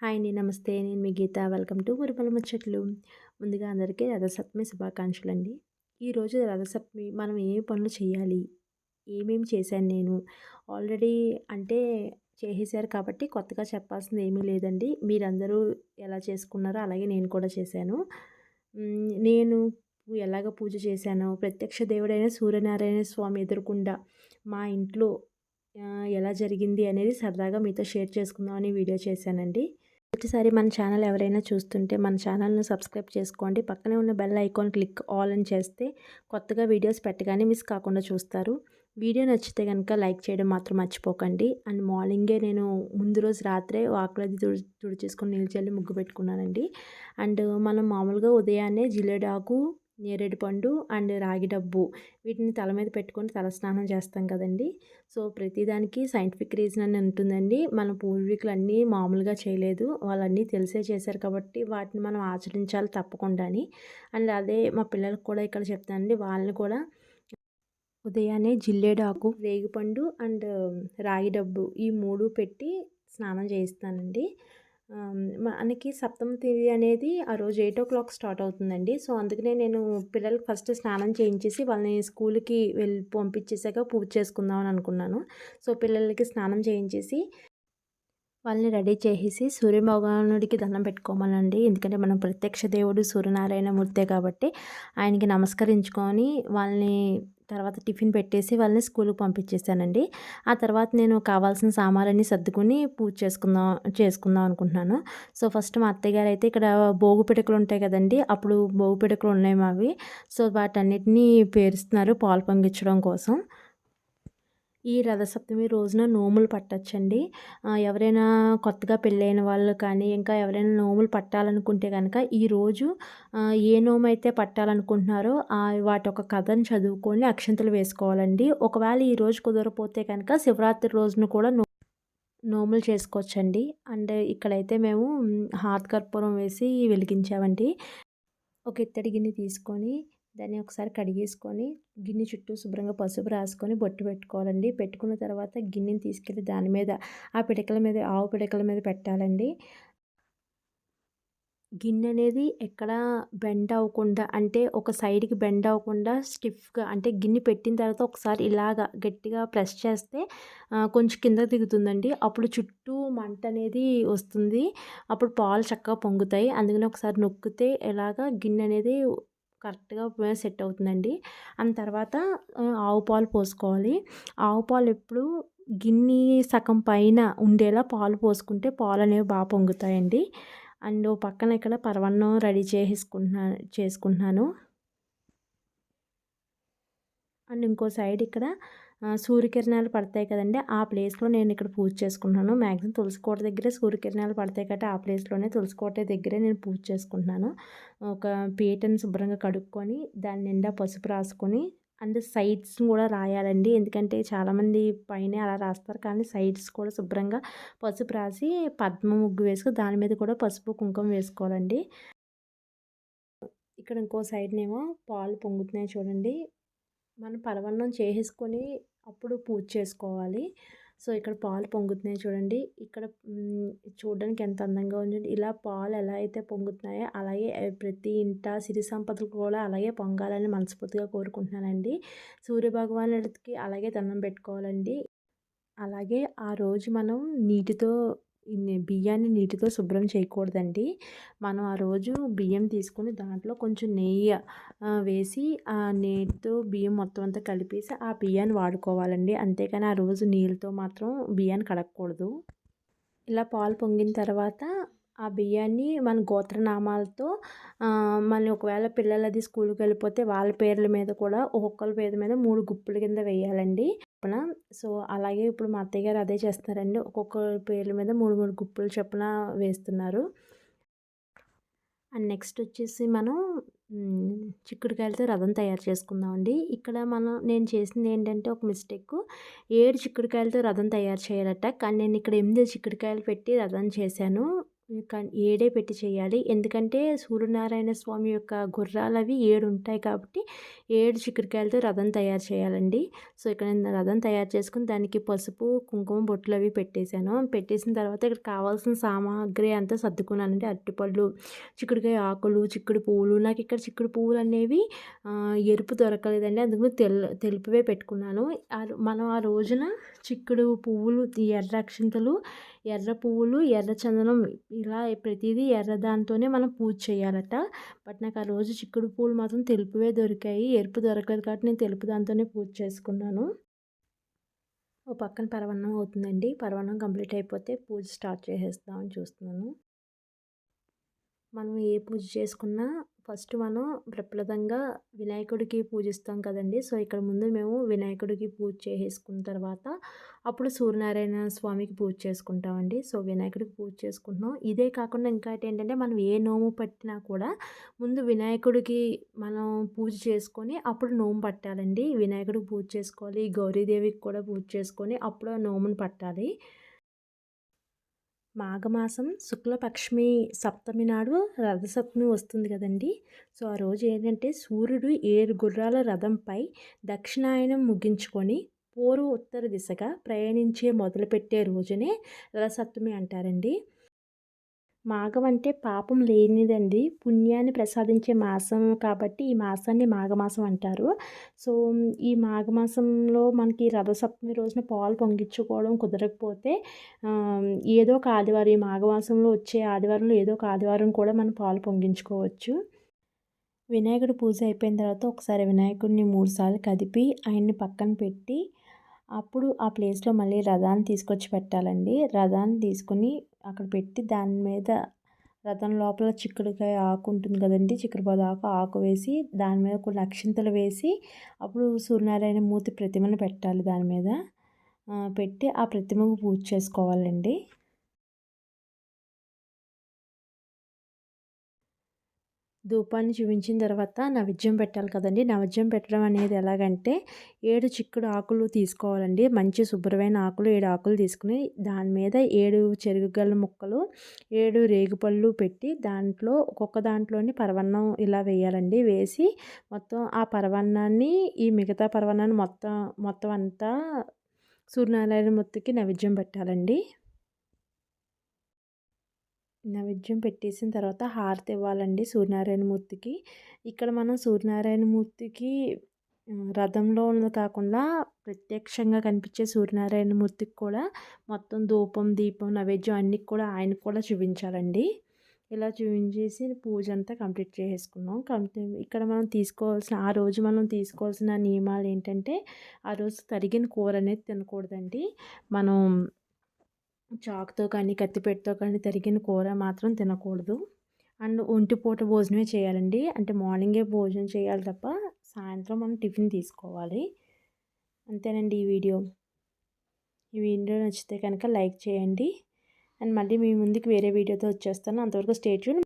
Hi అండి. నమస్తే. నేను మీ గీత. వెల్కమ్ టు మురిపల ముచ్చట్లు. ముందుగా అందరికీ రథసప్తమి శుభాకాంక్షలండి. ఈరోజు రథసప్తమి మనం ఏ పనులు చేయాలి? ఏమేమి చేశాను నేను? ఆల్రెడీ అంటే చేసేసారు కాబట్టి కొత్తగా చెప్పాల్సింది ఏమీ లేదండి. మీరందరూ ఎలా చేసుకున్నారో అలాగే నేను కూడా చేశాను. నేను ఎలాగ పూజ చేశానో, ప్రత్యక్ష దేవుడైన సూర్యనారాయణ స్వామి ఎదురుగుండా మా ఇంట్లో ఎలా జరిగింది అనేది సరదాగా మీతో షేర్ చేసుకుందామని వీడియో చేశానండి. మొదటిసారి మన ఛానల్ ఎవరైనా చూస్తుంటే మన ఛానల్‌ను సబ్స్క్రైబ్ చేసుకోండి. పక్కనే ఉన్న బెల్ ఐకాన్ క్లిక్ ఆల్ అని చేస్తే కొత్తగా వీడియోస్ పెట్టగానే మిస్ కాకుండా చూస్తారు. వీడియో నచ్చితే గనుక లైక్ చేయడం మాత్రం మర్చిపోకండి. అండ్ మార్నింగే నేను ముందు రోజు రాత్రే వాకిలది తుడిచేసుకొని నీళ్ళు చల్లి ముగ్గు పెట్టుకున్నానండి. అండ్ మనం మామూలుగా ఉదయాన్నే జిల్లేడాకు, నేరేడుపండు అండ్ రాగి డబ్బు వీటిని తల మీద పెట్టుకొని తలస్నానం చేస్తాం కదండీ! సో, ప్రతిదానికి సైంటిఫిక్ రీజన్ అని ఉంటుందండి. మన పూర్వీకులు అన్నీ మామూలుగా చేయలేదు. వాళ్ళన్నీ తెలిసే చేశారు కాబట్టి వాటిని మనం ఆచరించాలి తప్పకుండాని. అండ్ అదే మా పిల్లలకి కూడా ఇక్కడ చెప్తానండి. వాళ్ళని కూడా ఉదయాన్నే జిల్లేడాకు, రేగిపండు అండ్ రాగి డబ్బు ఈ 3 పెట్టి స్నానం చేయిస్తానండి. మనకి సప్తమి తిథి అనేది ఆ రోజు 8:00 స్టార్ట్ అవుతుందండి. సో, అందుకనే నేను పిల్లలకి ఫస్ట్ స్నానం చేయించేసి వాళ్ళని స్కూల్‌కి పంపించేసాక పూజ చేసుకుందాం అని అనుకున్నాను. సో, పిల్లలకి స్నానం చేయించేసి వాళ్ళని రెడీ చేసేసి సూర్యభగవానుడికి దండం పెట్టుకోమనండి. ఎందుకంటే మనం ప్రత్యక్ష దేవుడు సూర్యనారాయణ మూర్తే కాబట్టి ఆయనకి నమస్కరించుకొని వాళ్ళని తర్వాత టిఫిన్ పెట్టేసి వాళ్ళని స్కూల్‌కి పంపించేసానండి. ఆ తర్వాత నేను కావాల్సిన సామాన్లన్నీ సర్దుకొని పూజ చేసుకుందాం అనుకుంటున్నాను. సో, ఫస్ట్ మా అత్తయ్య గారైతే ఇక్కడ భోగి పిడకలు ఉంటాయి కదండీ! అప్పుడు భోగి పిడకలు ఉన్నాయి మావి. సో, వాటన్నిటిని పేరుస్తున్నారు పాలు పొంగించడం కోసం. ఈ రథసప్తమి రోజున నోములు పట్టొచ్చండి. ఎవరైనా కొత్తగా పెళ్ళైన వాళ్ళు కానీ, ఇంకా ఎవరైనా నోములు పట్టాలనుకుంటే గనక ఈరోజు ఏ నోమైతే పట్టాలనుకుంటున్నారో వాటి ఒక కథను చదువుకొని అక్షింతలు వేసుకోవాలండి. ఒకవేళ ఈరోజు కుదరపోతే కనుక శివరాత్రి రోజున కూడా నోములు చేసుకోవచ్చండి. అండ్ ఇక్కడైతే మేము హారతి కర్పూరం వేసి వెలిగించామండి. ఒక ఇత్తడి గిన్నె తీసుకొని దాన్ని ఒకసారి కడిగేసుకొని గిన్నె చుట్టూ శుభ్రంగా పసుపు రాసుకొని బొట్టు పెట్టుకోవాలండి. పెట్టుకున్న తర్వాత గిన్నెని తీసుకెళ్ళి దాని మీద ఆ పిడకల మీద ఆవు పిడకల మీద పెట్టాలండి. గిన్నె అనేది ఎక్కడ బెండ్ అవ్వకుండా అంటే ఒక సైడ్‌కి బెండ్ అవ్వకుండా స్టిఫ్‌గా అంటే గిన్నె పెట్టిన తర్వాత ఒకసారి ఇలాగా గట్టిగా ప్రెస్ చేస్తే కొంచెం కిందకి దిగుతుందండి. అప్పుడు చుట్టూ మంట అనేది వస్తుంది. అప్పుడు పాలు చక్కగా పొంగుతాయి. అందుకని ఒకసారి నొక్కితే ఇలాగా గిన్నె అనేది కరెక్ట్‌గా సెట్ అవుతుందండి. తర్వాత ఆవు పాలు పోసుకోవాలి. ఆవు పాలు ఎప్పుడు గిన్నె సగం పైన ఉండేలా పాలు పోసుకుంటే పాలనేవి పొంగుతాయండి. అండ్ ఓ పక్కన ఇక్కడ పరమాన్నం రెడీ చేసుకుంటున్నాను. అండ్ ఇంకో సైడ్ ఇక్కడ సూర్యకిరణాలు పడతాయి కదండీ! ఆ ప్లేస్‌లో నేను ఇక్కడ పూజ చేసుకుంటున్నాను. మాక్సిమం తులసి కోట దగ్గరే సూర్యకిరణాలు పడతాయి కాబట్టి ఆ ప్లేస్‌లోనే తులసి కోట దగ్గరే నేను పూజ చేసుకుంటున్నాను. ఒక పీటని శుభ్రంగా కడుక్కొని దాని నిండా పసుపు రాసుకొని అండ్ సైడ్స్ కూడా రాయాలండి. ఎందుకంటే చాలామంది పైనే అలా రాస్తారు. కానీ సైడ్స్ కూడా శుభ్రంగా పసుపు రాసి పద్మ ముగ్గు వేసుకొని దాని మీద కూడా పసుపు, కుంకుమ వేసుకోవాలండి. ఇక్కడ ఇంకో సైడ్‌నేమో పాలు పొంగుతున్నాయి చూడండి. మనం పరమాన్నం చేసేసుకొని అప్పుడు పూజ చేసుకోవాలి. సో, ఇక్కడ పాలు పొంగుతున్నాయి చూడండి. ఇక్కడ చూడడానికి ఎంత అందంగా ఉందండి. ఇలా పాలు ఎలా అయితే పొంగుతున్నాయో అలాగే ప్రతి ఇంట సిరి సంపదలు కూడా అలాగే పొంగాలని మనస్ఫూర్తిగా కోరుకుంటున్నానండి. సూర్యభగవానుడికి అలాగే దండం పెట్టుకోవాలండి. అలాగే ఆ రోజు మనం బియ్యాన్ని నీటితో శుభ్రం చేయకూడదండి. మనం ఆ రోజు బియ్యం తీసుకొని దాంట్లో కొంచెం నెయ్యి వేసి ఆ నెయ్యితో బియ్యం మొత్తం అంతా కలిపేసి ఆ బియ్యాన్ని వాడుకోవాలండి. అంతేకాని ఆ రోజు నీళ్ళతో మాత్రం బియ్యాన్ని కడగకూడదు. ఇలా పాలు పొంగిన తర్వాత ఆ బియ్యాన్ని మన గోత్రనామాలతో మళ్ళీ ఒకవేళ పిల్లలది స్కూల్‌కి వెళ్ళిపోతే వాళ్ళ పేర్ల మీద కూడా ఒక్కొక్కళ్ళ పేరు మీద 3 గుప్పుల కింద వేయాలండి. చొప్పున. సో, అలాగే ఇప్పుడు మా అత్తయ్య గారు అదే చేస్తున్నారండి. ఒక్కొక్కరి పేర్ల మీద 3, 3 గుప్పులు చొప్పున వేస్తున్నారు. అండ్ నెక్స్ట్ వచ్చేసి మనం చిక్కుడుకాయలతో రథం తయారు చేసుకుందామండి. ఇక్కడ నేను చేసింది ఏంటంటే ఒక మిస్టేకు 7 చిక్కుడుకాయలతో రథం తయారు చేయాలట. కానీ నేను ఇక్కడ 8 చిక్కుడుకాయలు పెట్టి రథం చేశాను. ఏడే పెట్టి చేయాలి. ఎందుకంటే సూర్యనారాయణ స్వామి యొక్క గుర్రాలవి 7 ఉంటాయి కాబట్టి 7 చిక్కుడుకాయలతో రథం తయారు చేయాలండి. సో, ఇక్కడ నేను రథం తయారు చేసుకొని దానికి పసుపు, కుంకుమ బొట్లవి పెట్టేసాను. పెట్టేసిన తర్వాత ఇక్కడ కావాల్సిన సామాగ్రి అంతా సర్దుకున్నానండి. అరటిపళ్ళు, చిక్కుడుకాయ ఆకులు, చిక్కుడు పువ్వులు. నాకు ఇక్కడ చిక్కుడు పువ్వులనేవి ఎరుపు దొరకలేదండి. అందుకు తెలుపువే పెట్టుకున్నాను. మనం ఆ రోజున చిక్కుడు పువ్వులు, ఎర్ర అక్షింతలు, ఎర్ర పువ్వులు, ఎర్ర చందనం ఇలా ప్రతీదీ ఎర్ర దాంతోనే మనం పూజ చేయాలట. బట్ నాకు ఆ రోజు చిక్కుడు పువ్వులు మాత్రం తెలుపువే దొరికాయి. ఎరుపు దొరకలేదు కాబట్టి నేను తెలుపు దాంతోనే పూజ చేసుకున్నాను. ఓ పక్కన పరమాన్నం అవుతుందండి. పరమాన్నం కంప్లీట్ అయిపోతే పూజ స్టార్ట్ చేసేద్దామని చూస్తున్నాను. మనం ఏ పూజ చేసుకున్నా ఫస్ట్ మనం ప్రప్రదంగా వినాయకుడికి పూజిస్తాం కదండీ. సో, ఇక్కడ ముందు మేము వినాయకుడికి పూజ చేసేసుకున్న తర్వాత అప్పుడు సూర్యనారాయణ స్వామికి పూజ చేసుకుంటామండి. సో, వినాయకుడికి పూజ చేసుకుంటున్నాం. ఇదే కాకుండా ఇంకోటేంటంటే మనం ఏ నోము పట్టినా కూడా ముందు వినాయకుడికి మనం పూజ చేసుకొని అప్పుడు నోము పట్టాలండి. వినాయకుడికి పూజ చేసుకోవాలి, గౌరీదేవికి కూడా పూజ చేసుకొని అప్పుడు ఆ నోమును పట్టాలి. మాఘమాసం శుక్లపక్షమి సప్తమి నాడు రథసప్తమి వస్తుంది కదండి. సో, ఆ రోజు ఏంటంటే సూర్యుడు 7 గుర్రాల రథంపై దక్షిణాయనం ముగించుకొని పూర్వ ఉత్తర దిశగా ప్రయాణించే మొదలుపెట్టే రోజునే రథసప్తమి అంటారండి. మాఘం అంటే పాపం లేనిదండి. పుణ్యాన్ని ప్రసాదించే మాసం కాబట్టి ఈ మాసాన్ని మాఘమాసం అంటారు. సో, ఈ మాఘమాసంలో మనకి రథసప్తమి రోజున పాలు పొంగించుకోవడం కుదరకపోతే ఏదో ఒక ఆదివారం, ఈ మాఘమాసంలో వచ్చే ఆదివారంలో ఏదో ఒక ఆదివారం కూడా మనం పాలు పొంగించుకోవచ్చు. వినాయకుడి పూజ అయిపోయిన తర్వాత ఒకసారి వినాయకుడిని 3 సార్లు కదిపి ఆయన్ని పక్కన పెట్టి అప్పుడు ఆ ప్లేస్లో మళ్ళీ రథాన్ని తీసుకొచ్చి పెట్టాలండి. రథాన్ని తీసుకొని అక్కడ పెట్టి దాని మీద రథం లోపల చిక్కుడుకాయ ఆకు ఉంటుంది కదండి, చిక్కుడుపాదు ఆకు వేసి దాని మీద కొన్ని అక్షింతలు వేసి అప్పుడు సూర్యనారాయణ మూర్తి ప్రతిమను పెట్టాలి. దాని మీద పెట్టి ఆ ప్రతిమకు పూజ చేసుకోవాలండి. ధూపాన్ని చూపించిన తర్వాత నైవేద్యం పెట్టాలి కదండి. నైవేద్యం పెట్టడం అనేది ఎలాగంటే 7 చిక్కుడు ఆకులు తీసుకోవాలండి. మంచి శుభ్రమైన ఆకులు 7 ఆకులు తీసుకుని దాని మీద 7 చెరుకుగల్ల ముక్కలు, 7 రేగుపళ్ళు పెట్టి దాంట్లో ఒక్కొక్క దాంట్లోని పరవన్నం ఇలా వేయాలండి. వేసి మొత్తం ఆ పరవన్నాన్ని ఈ మిగతా పరవన్నాన్ని మొత్తం అంతా సూర్యనారాయణ మూర్తికి నైవేద్యం పెట్టాలండి. నైవేద్యం పెట్టేసిన తర్వాత హారతి ఇవ్వాలండి సూర్యనారాయణ మూర్తికి. ఇక్కడ మనం సూర్యనారాయణ మూర్తికి రథంలో ఉన్నది కాకుండా ప్రత్యక్షంగా కనిపించే సూర్యనారాయణ మూర్తికి కూడా మొత్తం ధూపం, దీపం, నైవేద్యం అన్నీ కూడా ఆయనకు కూడా చూపించాలండి. ఇలా చూపించేసి పూజ అంతా కంప్లీట్ చేసేసుకున్నాం. ఇక్కడ ఆ రోజు మనం తీసుకోవాల్సిన నియమాలు ఏంటంటే ఆ రోజు తరిగిన కూర అనేది తినకూడదండి. మనం చాకుతో కానీ కత్తిపీటతో కానీ తరిగిన కూర మాత్రం తినకూడదు. అండ్ ఒంటిపూట భోజనమే చేయాలండి. అంటే మార్నింగే భోజనం చేయాలి తప్ప సాయంత్రం మనం టిఫిన్ తీసుకోవాలి. అంతేనండి ఈ వీడియో. ఈ వీడియో నచ్చితే కనుక లైక్ చేయండి. అండ్ మళ్ళీ మీ ముందుకు వేరే వీడియోతో వచ్చేస్తాను. అంతవరకు స్టే ట్యూన్.